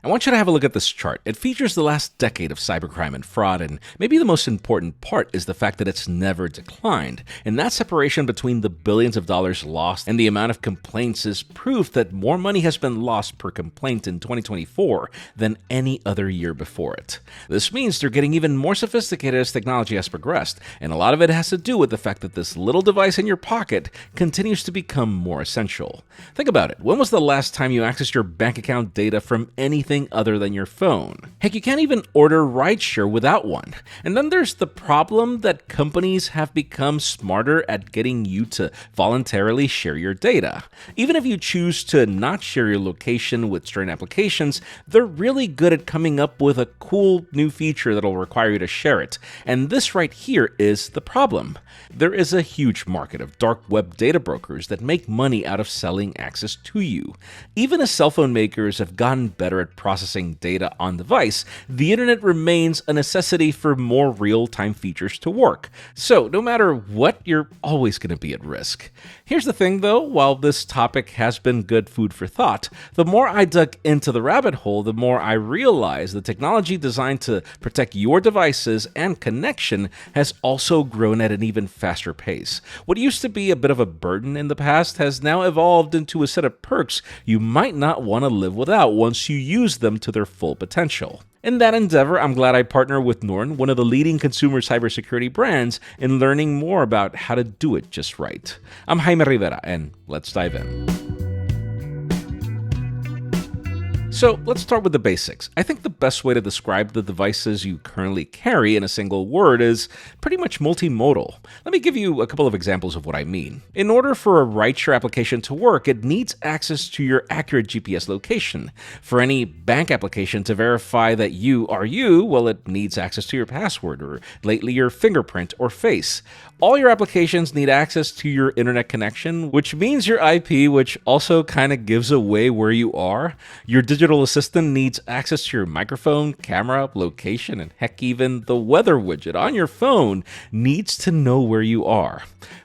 I want you to have a look at this chart. It features the last decade of cybercrime and fraud, and maybe the most important part is the fact that it's never declined. And that separation between the billions of dollars lost and the amount of complaints is proof that more money has been lost per complaint in 2024 than any other year before it. This means they're getting even more sophisticated as technology has progressed, and a lot of it has to do with the fact that this little device in your pocket continues to become more essential. Think about it. When was the last time you accessed your bank account data from anything other than your phone? Heck, you can't even order rideshare without one. And then there's the problem that companies have become smarter at getting you to voluntarily share your data. Even if you choose to not share your location with certain applications, they're really good at coming up with a cool new feature that'll require you to share it. And this right here is the problem. There is a huge market of dark web data brokers that make money out of selling access to you. Even as cell phone makers have gotten better at processing data on device, the internet remains a necessity for more real-time features to work. So no matter what, you're always going to be at risk. Here's the thing though, while this topic has been good food for thought, the more I dug into the rabbit hole, the more I realized the technology designed to protect your devices and connection has also grown at an even faster pace. What used to be a bit of a burden in the past has now evolved into a set of perks you might not want to live without once you use them to their full potential. In that endeavor, I'm glad I partner with Norton, one of the leading consumer cybersecurity brands, in learning more about how to do it just right. I'm Jaime Rivera, and let's dive in. So let's start with the basics. I think the best way to describe the devices you currently carry in a single word is pretty much multimodal. Let me give you a couple of examples of what I mean. In order for a rideshare application to work, it needs access to your accurate GPS location. For any bank application to verify that you are you, well, it needs access to your password, or lately your fingerprint or face. All your applications need access to your internet connection, which means your IP, which also kind of gives away where you are. Your digital assistant needs access to your microphone, camera, location, and heck, even the weather widget on your phone needs to know where you are.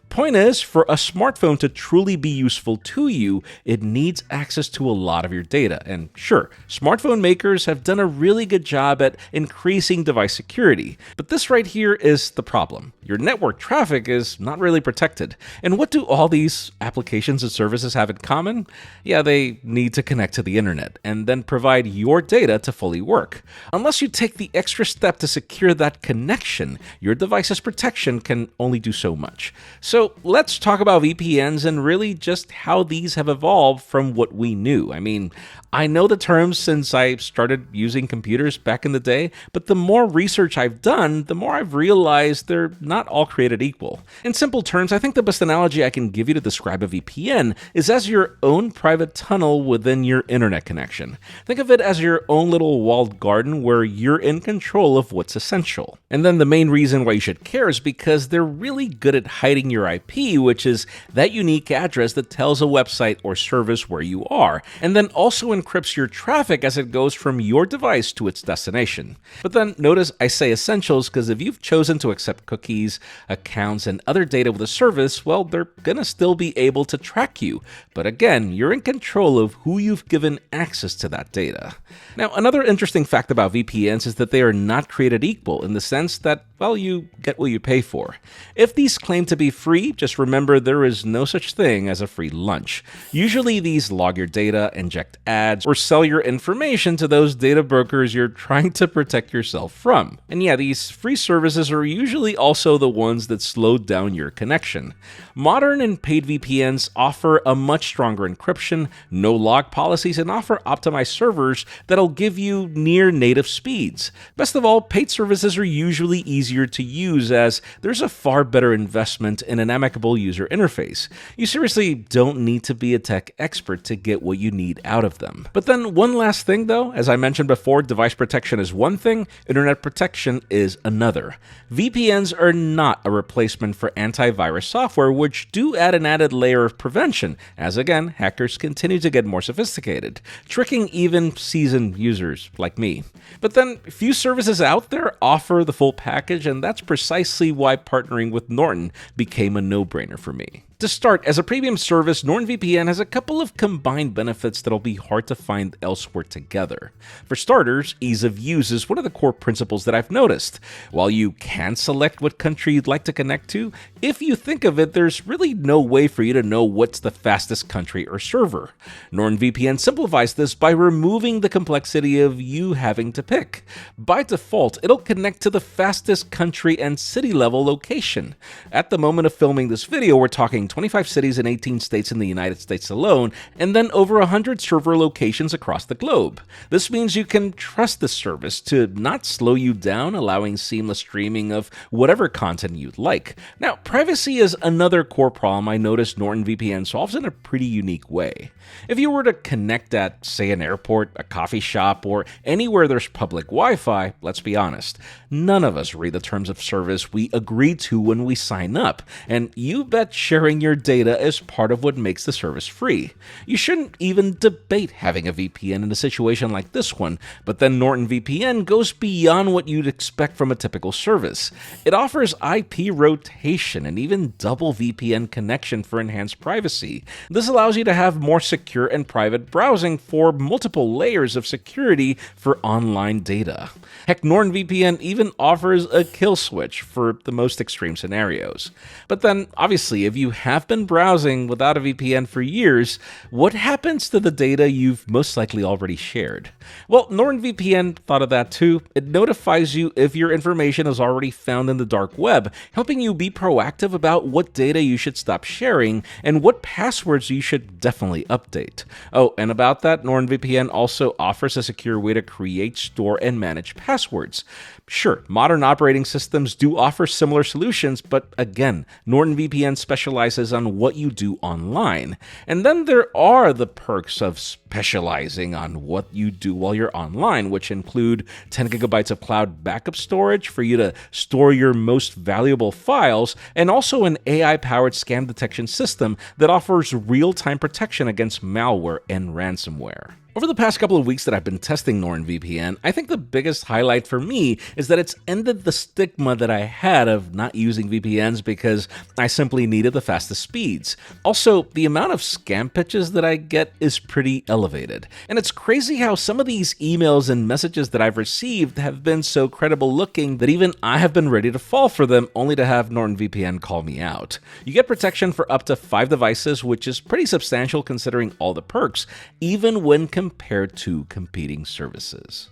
Point is, for a smartphone to truly be useful to you, it needs access to a lot of your data. And sure, smartphone makers have done a really good job at increasing device security. But this right here is the problem. Your network traffic is not really protected. And what do all these applications and services have in common? Yeah, they need to connect to the internet and then provide your data to fully work. Unless you take the extra step to secure that connection, your device's protection can only do so much. So let's talk about VPNs and really just how these have evolved from what we knew. I mean, I know the terms since I started using computers back in the day, but the more research I've done, the more I've realized they're not all created equal. In simple terms, I think the best analogy I can give you to describe a VPN is as your own private tunnel within your internet connection. Think of it as your own little walled garden where you're in control of what's essential. And then the main reason why you should care is because they're really good at hiding your IP, which is that unique address that tells a website or service where you are, and then also encrypts your traffic as it goes from your device to its destination. But then notice I say essentials because if you've chosen to accept cookies, accounts, and other data with a service, well, they're gonna still be able to track you. But again, you're in control of who you've given access to that data. Now, another interesting fact about VPNs is that they are not created equal in the sense that, well, you get what you pay for. If these claim to be free, just remember there is no such thing as a free lunch. Usually these log your data, inject ads, or sell your information to those data brokers you're trying to protect yourself from. And yeah, these free services are usually also the ones that slow down your connection. Modern and paid VPNs offer a much stronger encryption, no log policies, and offer optimized servers that'll give you near native speeds. Best of all, paid services are usually easier to use as there's a far better investment in an amicable user interface. You seriously don't need to be a tech expert to get what you need out of them. But then one last thing though, as I mentioned before, device protection is one thing, internet protection is another. VPNs are not a replacement for antivirus software, which do add an added layer of prevention, as again, hackers continue to get more sophisticated, tricking even seasoned users like me. But then few services out there offer the full package, and that's precisely why partnering with Norton became a no-brainer for me. To start, as a premium service, NordVPN has a couple of combined benefits that'll be hard to find elsewhere together. For starters, ease of use is one of the core principles that I've noticed. While you can select what country you'd like to connect to, if you think of it, there's really no way for you to know what's the fastest country or server. NordVPN simplifies this by removing the complexity of you having to pick. By default, it'll connect to the fastest country and city level location. At the moment of filming this video, we're talking 25 cities in 18 states in the United States alone, and then over 100 server locations across the globe. This means you can trust the service to not slow you down, allowing seamless streaming of whatever content you'd like. Now, privacy is another core problem I noticed NordVPN solves in a pretty unique way. If you were to connect at, say, an airport, a coffee shop, or anywhere there's public Wi-Fi, let's be honest, none of us read the terms of service we agree to when we sign up, and you bet sharing your data is part of what makes the service free. You shouldn't even debate having a VPN in a situation like this one, but then NordVPN goes beyond what you'd expect from a typical service. It offers IP rotation and even double VPN connection for enhanced privacy. This allows you to have more secure and private browsing for multiple layers of security for online data. Heck, NordVPN even offers a kill switch for the most extreme scenarios. But then, obviously, if you have been browsing without a VPN for years, what happens to the data you've most likely already shared? Well, NordVPN thought of that too. It notifies you if your information is already found in the dark web, helping you be proactive about what data you should stop sharing and what passwords you should definitely update. Oh, and about that, NordVPN also offers a secure way to create, store, and manage passwords. Sure, modern operating systems do offer similar solutions, but again, NordVPN specializes on what you do online. And then there are the perks of specializing on what you do while you're online, which include 10 gigabytes of cloud backup storage for you to store your most valuable files, and also an AI-powered scam detection system that offers real-time protection against malware and ransomware. Over the past couple of weeks that I've been testing NordVPN, I think the biggest highlight for me is that it's ended the stigma that I had of not using VPNs because I simply needed the fastest speeds. Also, the amount of scam pitches that I get is pretty elevated. And it's crazy how some of these emails and messages that I've received have been so credible looking that even I have been ready to fall for them only to have NordVPN call me out. You get protection for up to 5 devices, which is pretty substantial considering all the perks, even when compared to competing services.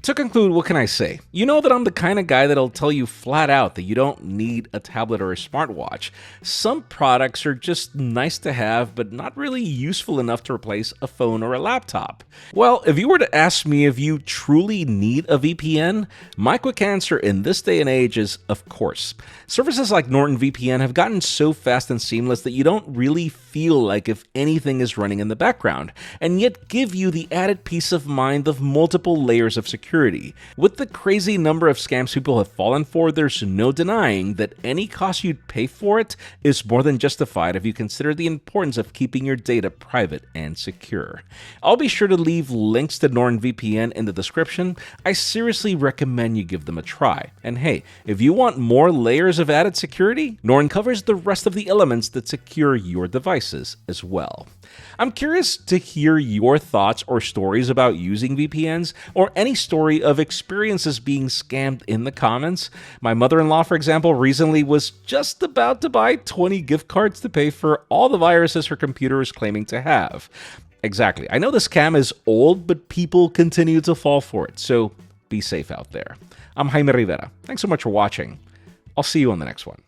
To conclude, what can I say? You know that I'm the kind of guy that'll tell you flat out that you don't need a tablet or a smartwatch. Some products are just nice to have, but not really useful enough to replace a phone or a laptop. Well, if you were to ask me if you truly need a VPN, my quick answer in this day and age is of course. Services like NortonVPN have gotten so fast and seamless that you don't really feel like if anything is running in the background, and yet give you the added peace of mind of multiple layers of security. With the crazy number of scams people have fallen for, there's no denying that any cost you'd pay for it is more than justified if you consider the importance of keeping your data private and secure. I'll be sure to leave links to NordVPN in the description. I seriously recommend you give them a try. And hey, if you want more layers of added security, Norton covers the rest of the elements that secure your devices as well. I'm curious to hear your thoughts or stories about using VPNs, or any story of experiences being scammed in the comments. My mother-in-law, for example, recently was just about to buy 20 gift cards to pay for all the viruses her computer is claiming to have. Exactly. I know the scam is old, but people continue to fall for it, so be safe out there. I'm Jaime Rivera. Thanks so much for watching. I'll see you on the next one.